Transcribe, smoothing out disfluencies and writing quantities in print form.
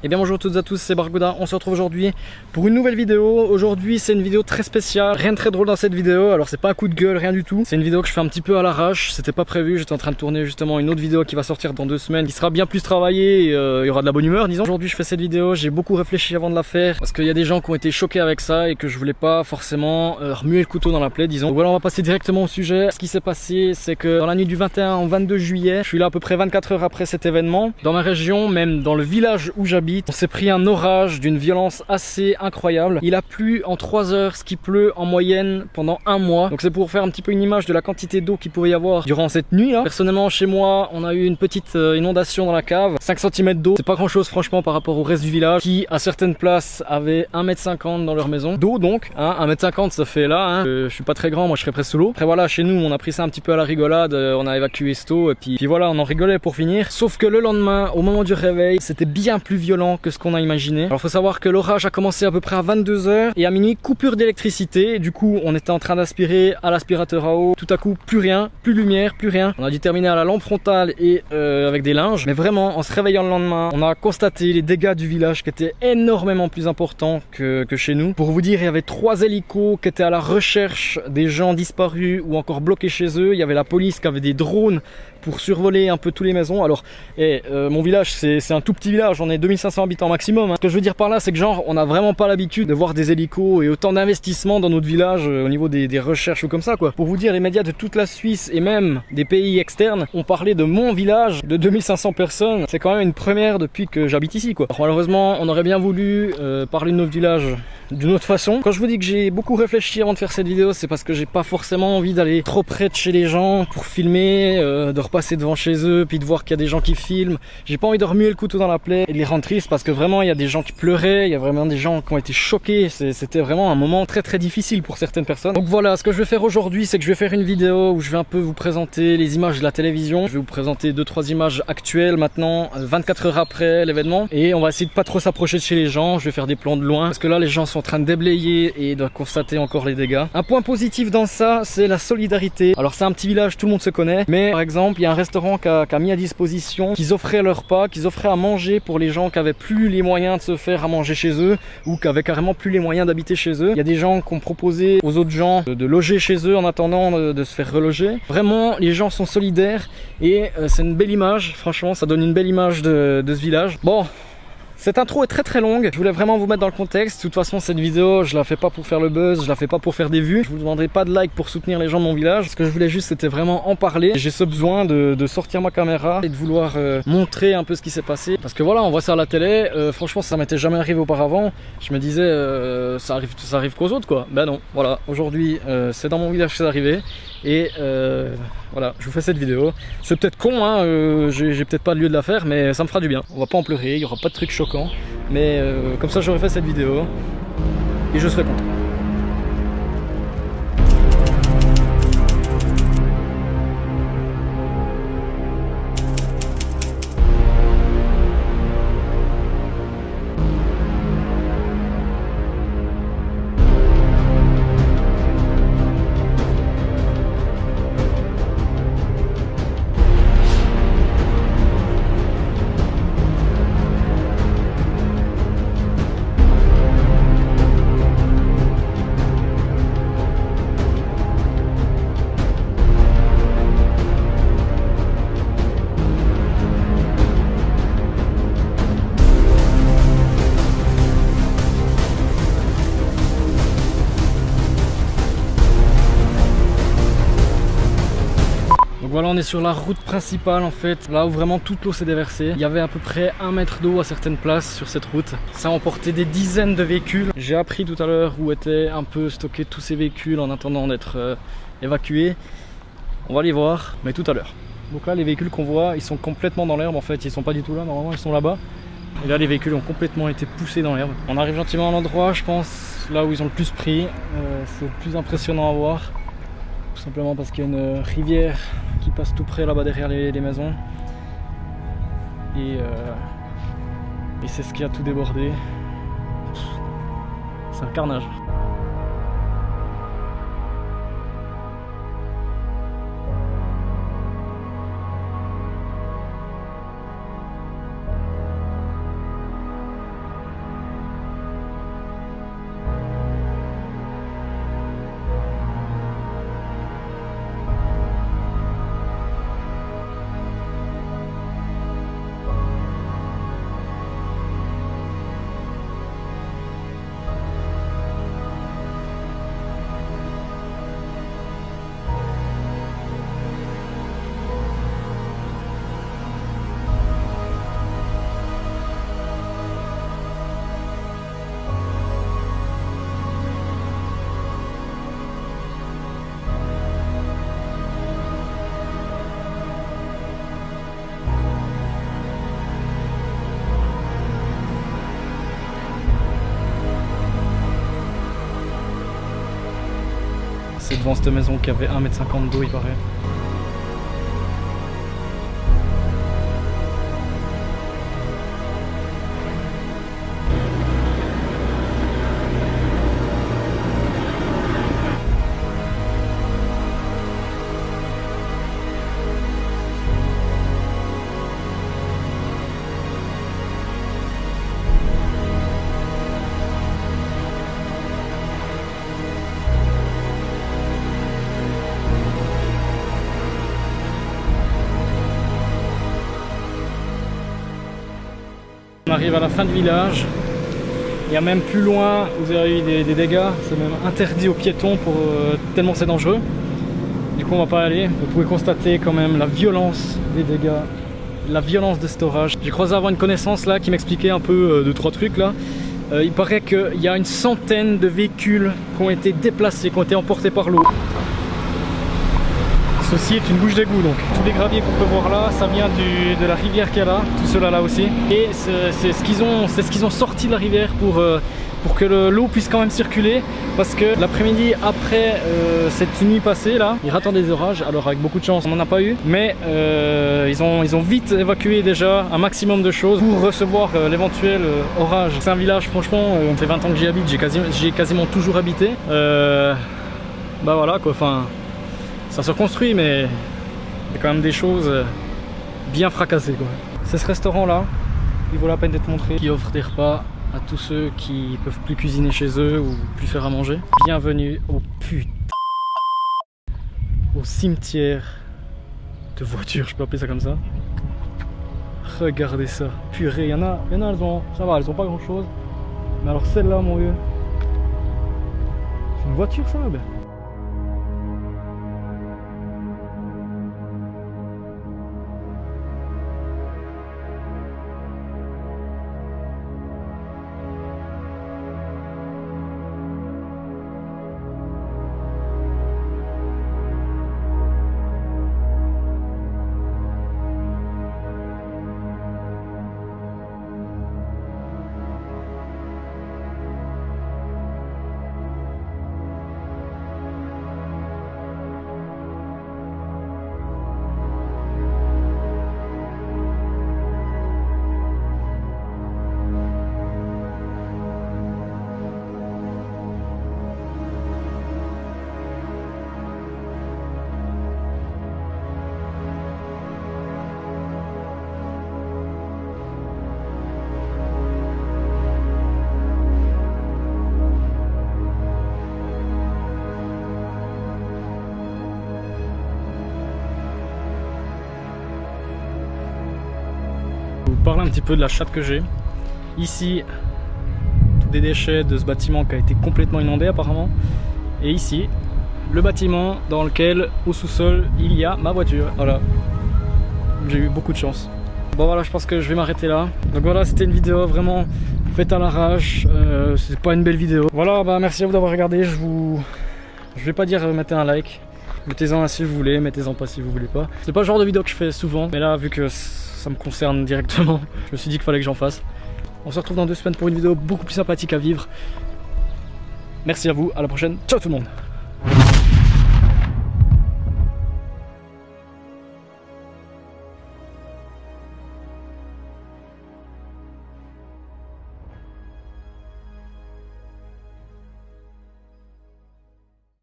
Et bien bonjour à toutes et à tous, c'est Bargouda, on se retrouve aujourd'hui pour une nouvelle vidéo. Aujourd'hui c'est une vidéo très spéciale, rien de très drôle dans cette vidéo, alors c'est pas un coup de gueule, rien du tout. C'est une vidéo que je fais un petit peu à l'arrache, c'était pas prévu, j'étais en train de tourner justement une autre vidéo qui va sortir dans 2 semaines, qui sera bien plus travaillée et il y aura de la bonne humeur disons. Aujourd'hui je fais cette vidéo, j'ai beaucoup réfléchi avant de la faire, parce qu'il y a des gens qui ont été choqués avec ça et que je voulais pas forcément remuer le couteau dans la plaie disons. Donc voilà, on va passer directement au sujet. Ce qui s'est passé c'est que dans la nuit du 21 au 22 juillet, je suis là à peu près 24 heures après cet événement. Dans ma région, même dans le village où j'habite, on s'est pris un orage d'une violence assez incroyable. Il a plu en 3 heures, ce qui pleut en moyenne pendant 1 mois. Donc c'est pour faire un petit peu une image de la quantité d'eau qu'il pouvait y avoir durant cette nuit là. Personnellement chez moi, on a eu une petite inondation dans la cave, 5 cm d'eau. C'est pas grand chose franchement par rapport au reste du village qui à certaines places avait 1,50 m dans leur maison. D'eau donc, hein, 1,50 m ça fait là, hein. Je suis pas très grand, moi je serais presque sous l'eau. Après voilà, chez nous on a pris ça un petit peu à la rigolade, on a évacué cette eau et puis voilà, on en rigolait pour finir. Sauf que le lendemain, au moment du réveil, c'était bien plus violent que ce qu'on a imaginé. Alors faut savoir que l'orage a commencé à peu près à 22 h et à minuit coupure d'électricité. Du coup on était en train d'aspirer à l'aspirateur à eau. Tout à coup plus rien, plus lumière, plus rien. On a dû terminer à la lampe frontale et avec des linges. Mais vraiment en se réveillant le lendemain, on a constaté les dégâts du village qui étaient énormément plus importants que chez nous. Pour vous dire, il y avait 3 hélicos qui étaient à la recherche des gens disparus ou encore bloqués chez eux. Il y avait la police qui avait des drones pour survoler un peu toutes les maisons. Alors mon village c'est un tout petit village, on est 2500 habitants maximum, hein. Ce que je veux dire par là c'est que genre on a vraiment pas l'habitude de voir des hélicos et autant d'investissements dans notre village au niveau des recherches ou comme ça quoi. Pour vous dire, les médias de toute la Suisse et même des pays externes ont parlé de mon village de 2500 personnes. C'est quand même une première depuis que j'habite ici quoi. Alors, malheureusement on aurait bien voulu parler de notre village d'une autre façon. Quand je vous dis que j'ai beaucoup réfléchi avant de faire cette vidéo, c'est parce que j'ai pas forcément envie d'aller trop près de chez les gens pour filmer, de repasser devant chez eux puis de voir qu'il y a des gens qui filment. J'ai pas envie de remuer le couteau dans la plaie et de les rendre tristes parce que vraiment il y a des gens qui pleuraient, il y a vraiment des gens qui ont été choqués. C'était vraiment un moment très très difficile pour certaines personnes. Donc voilà, ce que je vais faire aujourd'hui, c'est que je vais faire une vidéo où je vais un peu vous présenter les images de la télévision. Je vais vous présenter 2-3 images actuelles maintenant, 24 heures après l'événement, et on va essayer de pas trop s'approcher de chez les gens. Je vais faire des plans de loin parce que là les gens sont en train de déblayer et de constater encore les dégâts. Un point positif dans ça, c'est la solidarité. Alors c'est un petit village, tout le monde se connaît, mais par exemple il y a un restaurant qui a mis à disposition, qu'ils offraient leur repas, qu'ils offraient à manger pour les gens qui avaient plus les moyens de se faire à manger chez eux ou qui avaient carrément plus les moyens d'habiter chez eux. Il y a des gens qui ont proposé aux autres gens de loger chez eux en attendant de se faire reloger. Vraiment les gens sont solidaires et c'est une belle image, franchement ça donne une belle image de ce village. Bon, cette intro est très très longue, je voulais vraiment vous mettre dans le contexte. De toute façon cette vidéo je la fais pas pour faire le buzz, je la fais pas pour faire des vues. Je vous demanderai pas de like pour soutenir les gens de mon village. Ce que je voulais juste c'était vraiment en parler. J'ai ce besoin de sortir ma caméra et de vouloir montrer un peu ce qui s'est passé. Parce que voilà, on voit ça à la télé, franchement ça m'était jamais arrivé auparavant. Je me disais ça arrive qu'aux autres quoi. Ben non, voilà, aujourd'hui c'est dans mon village que c'est arrivé. Et voilà, je vous fais cette vidéo. C'est peut-être con, hein, j'ai peut-être pas le lieu de la faire, mais ça me fera du bien. On va pas en pleurer, il y aura pas de trucs choquants. Mais comme ça j'aurais fait cette vidéo et je serai content. Voilà, on est sur la route principale en fait, là où vraiment toute l'eau s'est déversée. Il y avait à peu près 1 mètre d'eau à certaines places sur cette route. Ça a emporté des dizaines de véhicules. J'ai appris tout à l'heure où étaient un peu stockés tous ces véhicules en attendant d'être évacués. On va les voir, mais tout à l'heure. Donc là les véhicules qu'on voit, ils sont complètement dans l'herbe en fait, ils sont pas du tout là, normalement ils sont là-bas. Et là les véhicules ont complètement été poussés dans l'herbe. On arrive gentiment à l'endroit, je pense, là où ils ont le plus pris. C'est le plus impressionnant à voir. Tout simplement parce qu'il y a une rivière qui passe tout près là-bas derrière les maisons. Et c'est ce qui a tout débordé. C'est un carnage. C'est devant cette maison qui avait 1,50 m d'eau, il paraît. On arrive à la fin du village. Il y a même plus loin, vous avez eu des dégâts. C'est même interdit aux piétons pour tellement c'est dangereux. Du coup on va pas aller. Vous pouvez constater quand même la violence des dégâts, la violence de cet orage. J'ai croisé avant une connaissance là qui m'expliquait un peu 2-3 trucs là. Il paraît qu'il y a une centaine de véhicules qui ont été déplacés, qui ont été emportés par l'eau. Ceci est une bouche d'égout, donc tous les graviers qu'on peut voir là, ça vient de la rivière qu'il y a là, tout cela là aussi. Et c'est ce qu'ils ont sorti de la rivière pour que l'eau puisse quand même circuler, parce que l'après-midi après cette nuit passée là, il attendait des orages. Alors avec beaucoup de chance on n'en a pas eu, mais ils ont vite évacué déjà un maximum de choses pour recevoir l'éventuel orage. C'est un village, franchement, ça fait 20 ans que j'y habite, j'ai quasiment toujours habité. Bah voilà quoi, enfin... Ça se reconstruit, mais il y a quand même des choses bien fracassées, quoi. C'est ce restaurant là, il vaut la peine d'être montré, qui offre des repas à tous ceux qui peuvent plus cuisiner chez eux ou plus faire à manger. Bienvenue au au cimetière de voitures, je peux appeler ça comme ça. Regardez ça, purée, il y en a ça va, elles ont pas grand chose. Mais alors celle-là, mon vieux, c'est une voiture ça, ben. Parler un petit peu de la chatte que j'ai. Ici, tous des déchets de ce bâtiment qui a été complètement inondé apparemment. Et ici, le bâtiment dans lequel, au sous-sol, il y a ma voiture. Voilà, j'ai eu beaucoup de chance. Bon voilà, je pense que je vais m'arrêter là. Donc voilà, c'était une vidéo vraiment faite à l'arrache. C'est pas une belle vidéo. Voilà, bah merci à vous d'avoir regardé. Je vais pas dire mettez un like. Mettez-en un si vous voulez, mettez-en pas si vous voulez pas. C'est pas le genre de vidéo que je fais souvent, mais là vu que ça me concerne directement, je me suis dit qu'il fallait que j'en fasse. On se retrouve dans 2 semaines pour une vidéo beaucoup plus sympathique à vivre. Merci à vous, à la prochaine, ciao tout le monde.